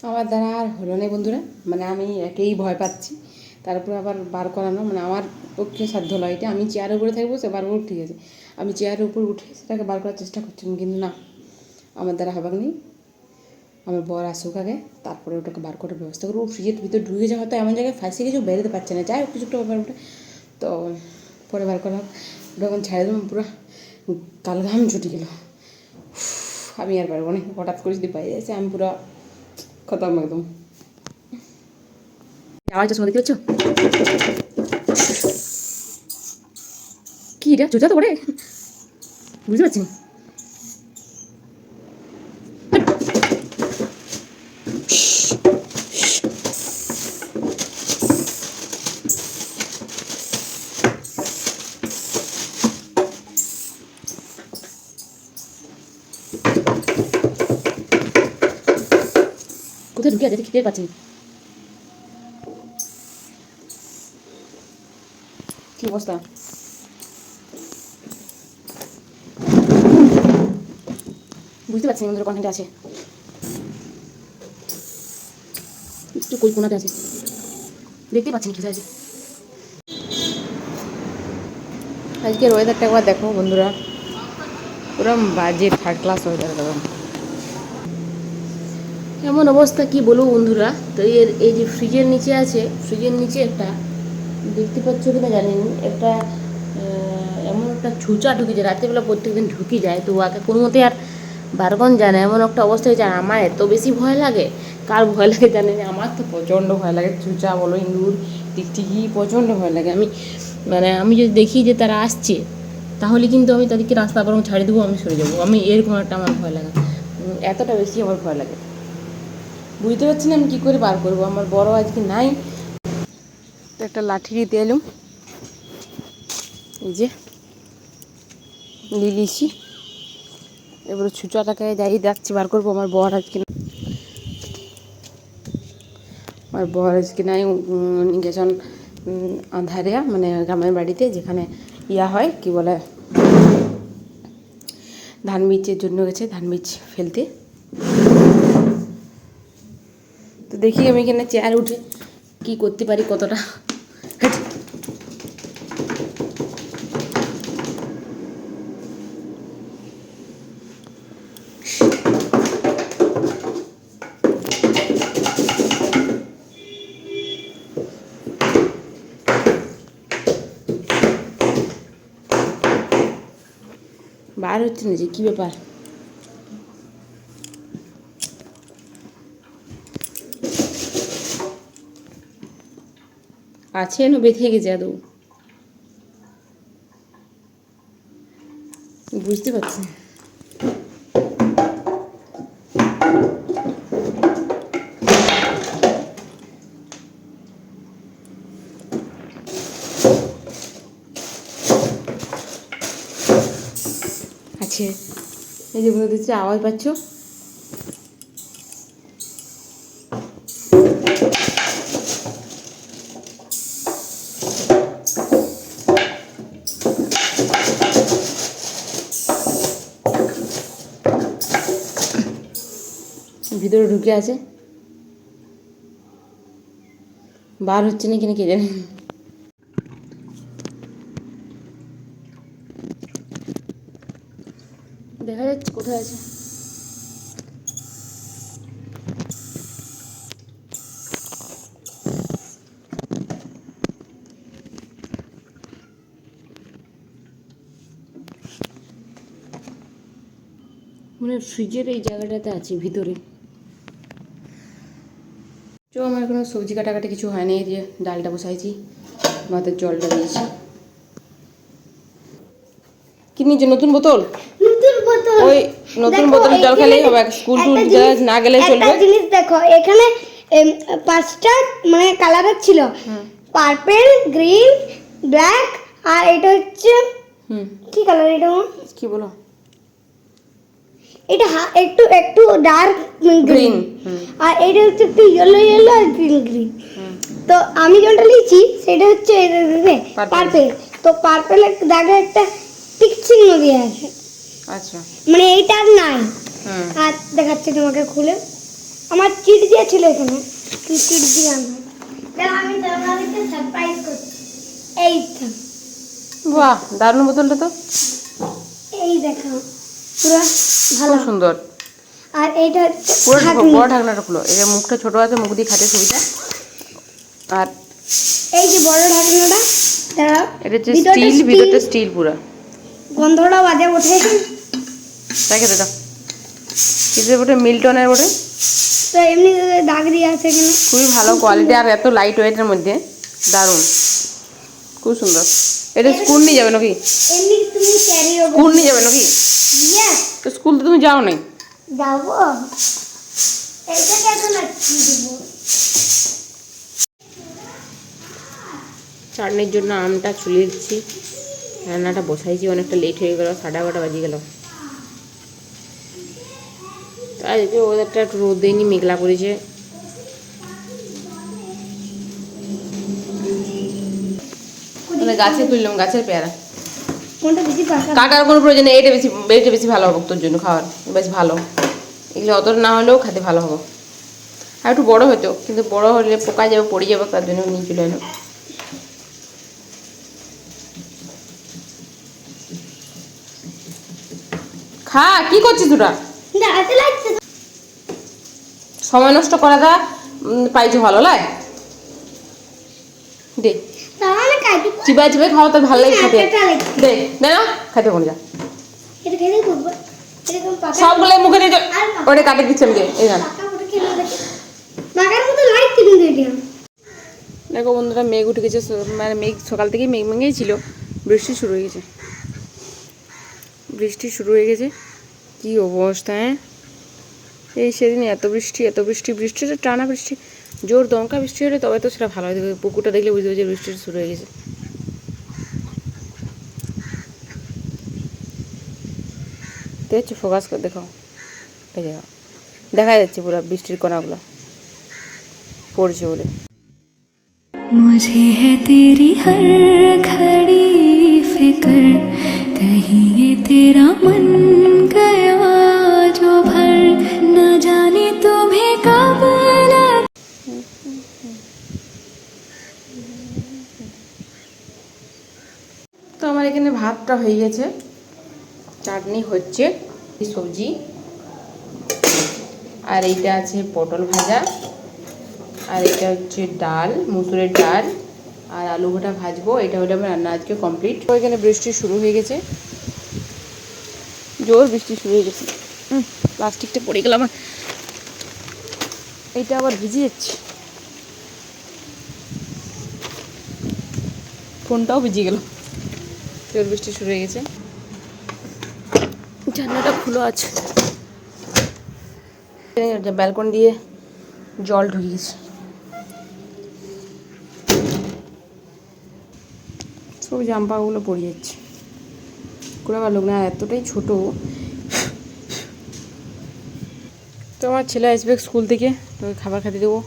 আমার দ্বারা আর হলো না বন্ধুরা, মানে আমি একেই ভয় পাচ্ছি, তারপর আবার বার করানো মানে আমার পক্ষে সাধ্য নয় এটা। আমি চেয়ারের উপরে থাকবো, সে বারবার ঠিক আছে, আমি চেয়ারের উপর উঠে সেটাকে বার করার চেষ্টা করছি, কিন্তু না, আমার দ্বারা হবার নেই। আমার বর আসুক আগে, তারপরে ওটাকে বার করার ব্যবস্থা করবো। ফ্রিজের ভিতরে ঢুকে যাওয়া, হয়তো এমন জায়গায় ফাঁসে কিছু বেরোতে পারছে না, যাই হোক কিছু একটা ব্যাপার ওটা, তো পরে বার করা হোক। ওটা যখন ছেড়ে দেবো পুরো কালঘাম ছুটে গেল, আমি আর পারবো না। হঠাৎ করে যদি পাই যাচ্ছে আমি পুরো খতম একদম। আওয়াজটা শোনা দেখতে পাচ্ছ? কি এটা চুচা তো করে বুঝতে পারছি না। কোথায় ঢুকে আছে খেতে পাচ্ছি কি অবস্থা। বুঝতে পারছি আমাদের কন্টেন্ট আছে, একটু কই কোনাতে আছে, দেখতে পাচ্ছি না কোথায় আছে। আজকের ওয়েদারটা একবার দেখো বন্ধুরা, পুরো বাজে থার্ড ক্লাস ওয়েদার একদম। এমন অবস্থা কি বলবো বন্ধুরা। তো এই যে ফ্রিজের নিচে আছে, ফ্রিজের নিচে একটা দেখতে পাচ্ছ কিনা জানি না, একটা এমন একটা ছুঁচা ঢুকে যায়, রাত্রিবেলা প্রত্যেকদিন ঢুকে যায়, তো ওকে কোনো মতে আর বারগন যায় না, এমন একটা অবস্থা হয়েছে। আর আমার এত বেশি ভয় লাগে, কার ভয় লাগে জানি না, আমার তো প্রচণ্ড ভয় লাগে। ছুঁচা বলো, ইঁদুর, টিকটিকি, প্রচণ্ড ভয় লাগে। আমি যদি দেখি যে তারা আসছে, তাহলে কিন্তু আমি তাদেরকে রাস্তা বরং ছাড়িয়ে দেবো, আমি সরে যাবো। আমি এরকম একটা আমার ভয় লাগে, এতটা বেশি আমার ভয় লাগে। বুঝতে পারছি না আমি কী করে বার করবো। আমার বড় আজকে নাই, তো একটা লাঠি দিতে এলুম, এই যে লিলিছি, এবার ছুঁচাটাকে যাই যাচ্ছি বার করবো। আমার বর আজকে নাই, গেছেন আন্ধারিয়া, মানে গ্রামের বাড়িতে, যেখানে ইয়া হয় কি বলে, ধান বীজের জন্য গেছে, ধান বীজ ফেলতে। তো দেখি আমি এখানে চেয়ার উঠে কি করতে পারি, কতটা। বার হচ্ছে না যে, কী ব্যাপার। আছে না বেঁধে গেছে আদৌ, বুঝতে পারছি না। আছে, এই যে বলে দিচ্ছে, আওয়াজ পাচ্ছ? ভিতরে ঢুকে আছে, বার হচ্ছে না কিনা কে জানে। দেখা যাচ্ছে কোথায় আছে। মানে ফ্রিজের এই জায়গাটাতে আছে ভিতরে। তো আমার কোনো সবজি কাটাকাটি কিছু হয়নি, এই যে ডালটা বসাইছি, ভাতের জলটা দিয়েছি। কি নিচে নতুন বোতল, ওই নতুন বোতলে জল খেলেই হবে, স্কুল টুল না গেলে চলবে। একটা জিনিস দেখো, এখানে 5টা মানে কালারের ছিল, পার্পল, গ্রিন, ব্ল্যাক, আর এটা হচ্ছে কি কালার, এটা কি বলো, এটা একটু একটু ডার্ক গ্রিন, আর এটা হচ্ছে একটু ইয়েলো ইয়েলো আর গ্রিন গ্রিন। তো আমি যেটা লিখছি সেটা হচ্ছে পার্পল। তো পার্পলের দাগে একটা টিক চিহ্ন দিয়ে আছে, আচ্ছা, মানে এইটা আর নাই। আর দেখাচ্ছে তোমাকে খুলে, আমার চিট দিয়েছিল এখানে, তুই চিট দিয়ে আনবো। দেখ আমি তোমাদেরকে সারপ্রাইজ করছি। এই তো, বাহ দারুণ বোতলটা তো, এই দেখো পুরো ভালো খুব সুন্দর। আর এইটা হচ্ছে পুরো ঢাকনি। বড় ঢাকনাটা খুলো, এই যে মুখটা ছোট আছে, মুখ দিয়ে খাতে সুবিধা। আর এই যে বড় ঢাকনাটা, দাঁড়াও, এটা হচ্ছে স্টিল, ভিতরটা স্টিল পুরো। গন্ধটা বাজে ওঠে। দেখে দাদা কিসের বটে, মিল্টনের বটে, তো এমনি দাগ দিয়ে আছে এখানে। খুবই ভালো কোয়ালিটি আর এত লাইট ওয়েটের মধ্যে, দারুণ, খুব সুন্দর। এটা স্কুল নিয়ে যাবে নাকি? এমনি তুমি ক্যারিও স্কুল নিয়ে যাবে নাকি? ইয়েস, তো স্কুল তো তুমি যাও নাই। যাবো। এইটাকে এখন আর কি দেবো? চাটনির জন্য আমটা ছুলে দিচ্ছি, রান্নাটা বসাইছি, অনেকটা লেট হয়ে গেল, 11:30 বাজে গেল। তাই যে ওদেরটা একটু রোদ দেয়নি, মেঘলা করেছে। গাছে তুললাম, গাছের পেয়ারা, কোনটা বেশি পাকা? কাটার কোনো প্রয়োজন নেই, এটা বেশি ভালো হবে তোর জন্য, খাওয়ার বেশ ভালো। এগুলো অতটা না হলেও খেতে ভালো হবে, আর একটু বড় হতো, কিন্তু বড় হলে পোকা যাবে, পড়ে যাবে, তার জন্য নিয়ে চলে এলো। খা, কি করছিস তোরা? দাঁড়াতে লাগছে। সময় নষ্ট করাটা পাইছো ভালো লাগে? দে, তাহলে কাটি। চিবাই চিবাই খাওয়া তো ভালো লাগে খেতে। একটা লাগছে। দে দে না, খেতে কোন যা, এটা খেলে করবো। এরকম পাকা সবগুলো মুখে দিয়ে ওটা কাটে দিচ্ছে আমি, এই না। পাকা পুরো খেলে দেখে পাকার মতো লাগছে কিন্তু এটা। দেখো বন্ধুরা, মেঘ উঠে গেছে, মানে মেঘ সকাল থেকেই মেঘ মেঘেই ছিল, বৃষ্টি শুরু হয়ে গেছে, বৃষ্টি শুরু হয়ে গেছে। কি অবস্থা, হ্যাঁ এই সেদিন এত বৃষ্টি, এত বৃষ্টি, বৃষ্টিটা টানা বৃষ্টি, জোর দমকা বৃষ্টি হলে তবে তো সেটা ভালো হয়। পুকুরটা দেখলে বুঝতে পারছি বৃষ্টি শুরু হয়ে গেছে। দেখছো, ফোকাস করে দেখো, এই দেখো দেখা যাচ্ছে পুরো বৃষ্টির কণাগুলো পড়ছে বলে। मुझे है तेरी हर घड़ी फिक्र, कहीं ये तेरा मन गया जो भर, न जाने तुम्हें कब लग। তো আমার এখানে ভাতটা হয়ে গেছে, চাটনি হচ্ছে, সবজি, আর এইটা আছে পটল ভাজা, আর এটা হচ্ছে ডাল, মুসুরের ডাল, আর আলু ভাটা ভাজবো। এটা হলে আমার রান্না আজকে কমপ্লিট। এখানে বৃষ্টি শুরু হয়ে গেছে, জোর বৃষ্টি শুরু হয়ে গেছে। প্লাস্টিকটা পড়ে গেল আমার, এইটা আবার ভিজে যাচ্ছে, ফোনটাও ভিজে গেল, জোর বৃষ্টি শুরু হয়ে গেছে। জানলাটা খুলে আছে, ব্যালকনি দিয়ে জল ঢুকে গেছে, সব জাম্পাগুলো পড়ে যাচ্ছে, করে ভালো না, এতটাই ছোট। তো আমার ছেলে আসবে স্কুল থেকে, তোকে খাবার খেতে দেবো,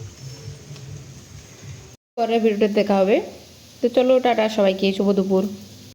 পরের ভিডিওটা দেখা হবে। তো চলো টাটা সবাইকে, শুভ দুপুর।